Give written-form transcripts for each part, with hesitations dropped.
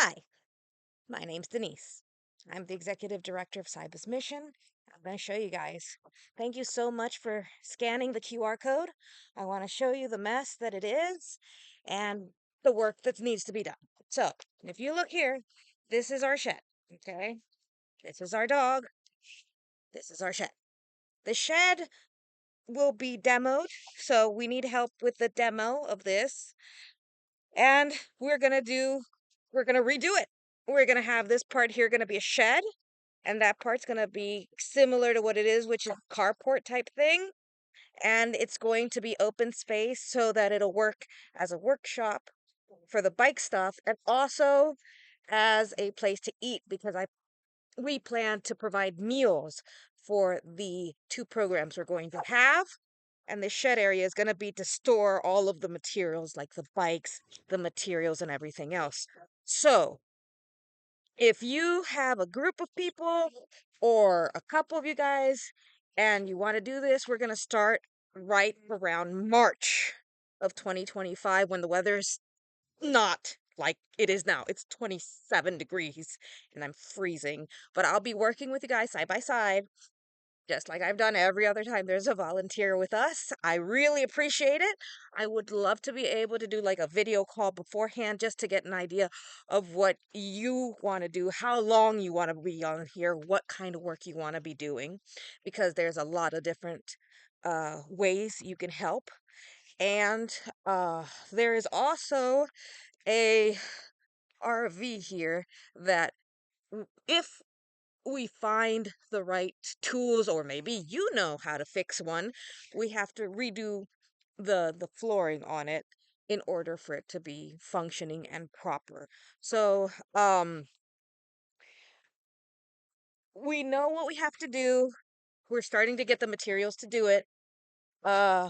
Hi, my name's Denise. I'm the Executive Director of Cyber's Mission. I'm going to show you guys. Thank you so much for scanning the QR code. I want to show you the mess that it is and the work that needs to be done. So, if you look here, this is our shed, okay? This is our dog. This is our shed. The shed will be demoed, so we need help with the demo of this. And we're going to redo it. We're going to have this part here going to be a shed. And that part's going to be similar to what it is, which is a carport type thing. And it's going to be open space so that it'll work as a workshop for the bike stuff and also as a place to eat because we plan to provide meals for the two programs we're going to have. And the shed area is going to be to store all of the materials like the bikes, the materials, and everything else. So if you have a group of people or a couple of you guys and you want to do this, we're going to start right around March of 2025 when the weather's not like it is now. It's 27 degrees and I'm freezing, but I'll be working with you guys side by side just like I've done every other time there's a volunteer with us. I really appreciate it. I would love to be able to do like a video call beforehand just to get an idea of what you want to do, how long you want to be on here, what kind of work you want to be doing, because there's a lot of different ways you can help. And there is also a RV here that if we find the right tools or maybe you know how to fix one, we have to redo the flooring on it in order for it to be functioning and proper. So we know what we have to do. We're starting to get the materials to do it.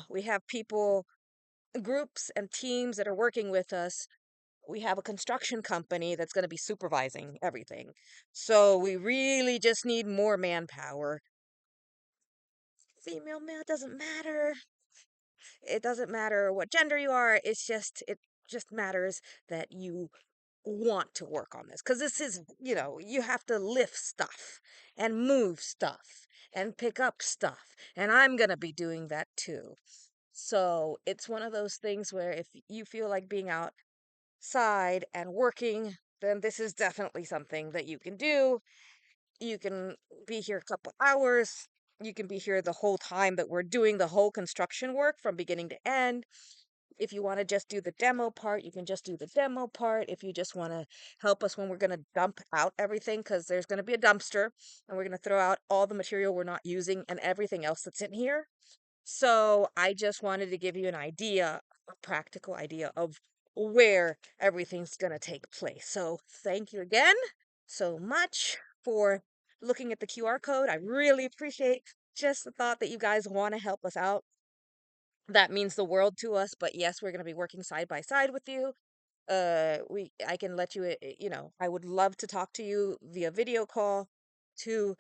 We have people, groups and teams that are working with us. We have a construction company that's going to be supervising everything. So we really just need more manpower. Female, male, doesn't matter. It doesn't matter what gender you are. It just matters that you want to work on this. Because this is, you have to lift stuff and move stuff and pick up stuff. And I'm going to be doing that too. So it's one of those things where if you feel like being outside and working, then this is definitely something that you can do. You can be here a couple hours. You can be here the whole time that we're doing the whole construction work from beginning to end. If you want to just do the demo part, you can just do the demo part. If you just want to help us when we're going to dump out everything, because there's going to be a dumpster and we're going to throw out all the material we're not using and everything else that's in here. So I just wanted to give you an idea, a practical idea of where everything's going to take place. So thank you again so much for looking at the QR code. I really appreciate just the thought that you guys want to help us out. That means the world to us. But yes, we're going to be working side by side with you. I can let you, I would love to talk to you via video call to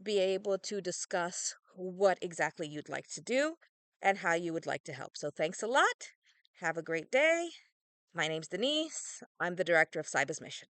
be able to discuss what exactly you'd like to do and how you would like to help. So thanks a lot. Have a great day. My name's Denise. I'm the director of Cyber's Mission.